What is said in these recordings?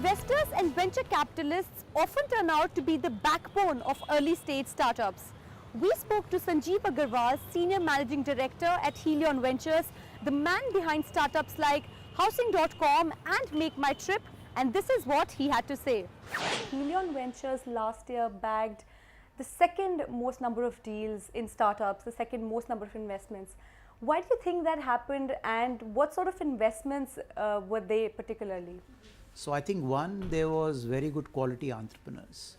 Investors and venture capitalists often turn out to be the backbone of early stage startups. We spoke to Sanjeev Agarwal, Senior Managing Director at Helion Ventures, the man behind startups like Housing.com and Make My Trip, and this is what he had to say. Helion Ventures last year bagged the second most number of deals in startups, the second most number of investments. Why do you think that happened, and what sort of investments were they particularly? So I think one, there was very good quality entrepreneurs.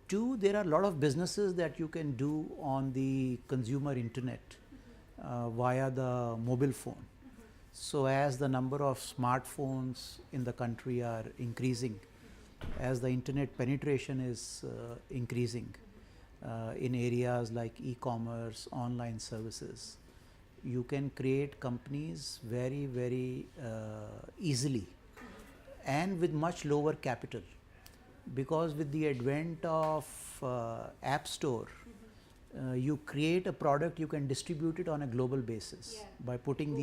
Two, there are a lot of businesses that you can do on the consumer internet via the mobile phone. So as the number of smartphones in the country are increasing, as the internet penetration is increasing in areas like e-commerce, online services, you can create companies very easily and with much lower capital, because with the advent of App Store, you create a product, you can distribute it on a global basis by putting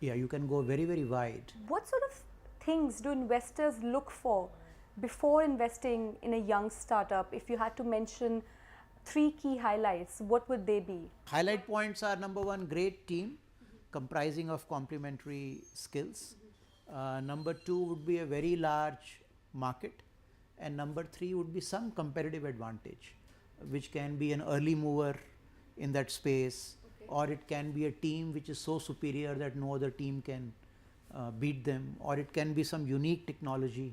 you can go very wide. What sort of things do investors look for before investing in a young startup? If you had to mention three key highlights, what would they be? Highlight points are: number one, great team comprising of complementary skills. Number two would be a very large market, and number three would be some competitive advantage, which can be an early mover in that space, or it can be a team which is so superior that no other team can beat them, or it can be some unique technology.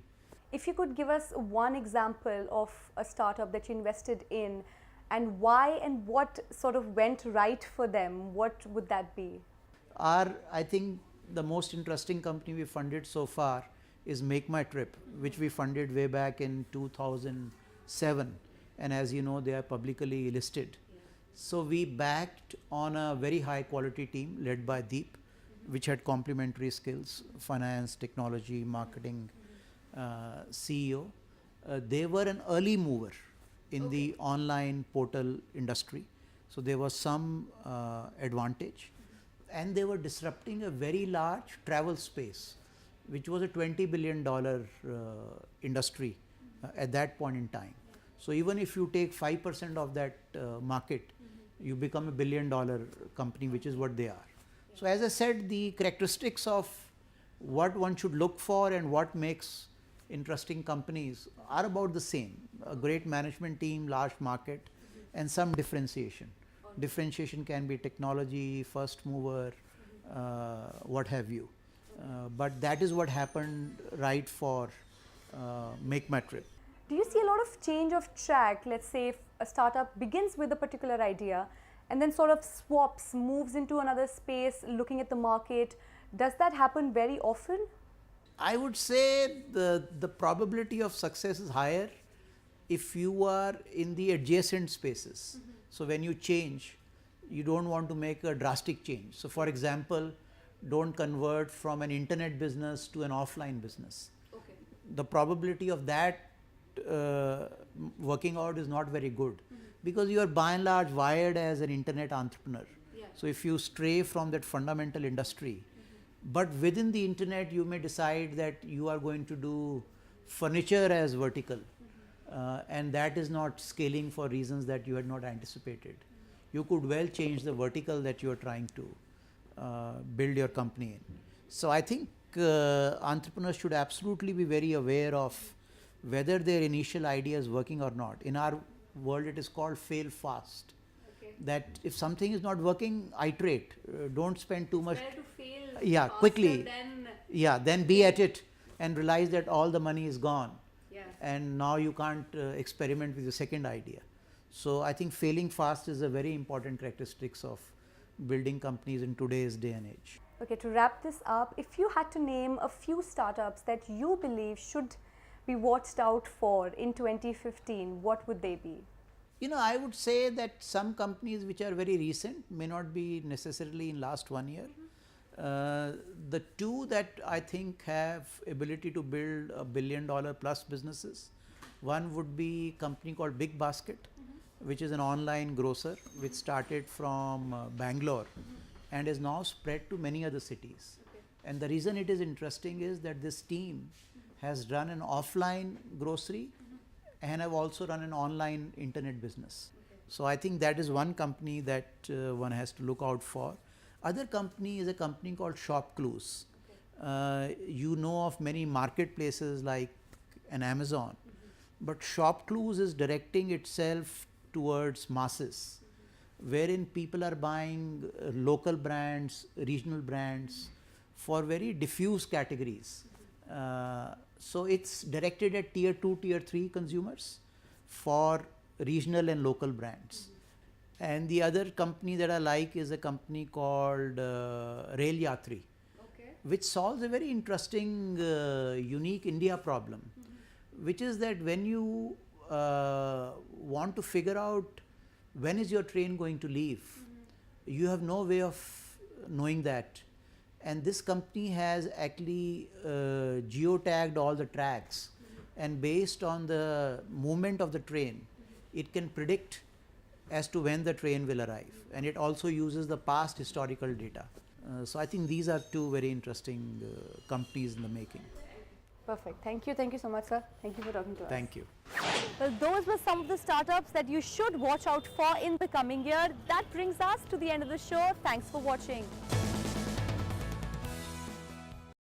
If you could give us one example of a startup that you invested in, and why and what sort of went right for them, what would that be? I think the most interesting company we funded so far is Make My Trip, which we funded way back in 2007, and as you know, they are publicly listed. So we backed on a very high quality team led by Deep, which had complementary skills: finance, technology, marketing, CEO. They were an early mover in the online portal industry, so there was some advantage, and they were disrupting a very large travel space, which was a $20 billion industry at that point in time. So even if you take 5% of that market, you become $1 billion company, which is what they are. So as I said, the characteristics of what one should look for and what makes interesting companies are about the same: a great management team, large market, and some differentiation. Differentiation can be technology, first mover, what have you. But that is what happened right for Make My Trip. Do you see a lot of change of track? Let's say if a startup begins with a particular idea and then sort of swaps, moves into another space, looking at the market. Does that happen very often? I would say the probability of success is higher if you are in the adjacent spaces. So when you change, you don't want to make a drastic change. So for example, don't convert from an internet business to an offline business. The probability of that working out is not very good, because you are by and large wired as an internet entrepreneur. So if you stray from that fundamental industry, but within the internet you may decide that you are going to do furniture as vertical, and that is not scaling for reasons that you had not anticipated. You could well change the vertical that you are trying to build your company in. So I think entrepreneurs should absolutely be very aware of whether their initial idea is working or not. In our world, it is called fail fast. That if something is not working, iterate. Don't spend too much. To fail quickly. Than then be at it and realize that all the money is gone. Yeah. And now you can't experiment with the second idea. So I think failing fast is a very important characteristics of building companies in today's day and age. Okay, to wrap this up, if you had to name a few startups that you believe should be watched out for in 2015, what would they be? You know, I would say that some companies which are very recent may not be necessarily in last 1 year. The two that I think have ability to build $1 billion plus businesses, one would be a company called Big Basket, which is an online grocer which started from Bangalore and is now spread to many other cities. And the reason it is interesting is that this team has run an offline grocery and have also run an online internet business. So I think that is one company that one has to look out for. Other company is a company called ShopClues. You know of many marketplaces like an Amazon, but ShopClues is directing itself towards masses, wherein people are buying local brands, regional brands for very diffuse categories. So it's directed at tier 2, tier 3 consumers for regional and local brands. And the other company that I like is a company called Rail Yatri, which solves a very interesting, unique India problem, which is that when you want to figure out when is your train going to leave, you have no way of knowing that. And this company has actually geotagged all the tracks, and based on the movement of the train, it can predict as to when the train will arrive, and it also uses the past historical data. So I think these are two very interesting companies in the making. Perfect. Thank you so much, sir. Thank you for talking to us. Thank you. Well, those were some of the startups that you should watch out for in the coming year. That brings us to the end of the show. Thanks for watching.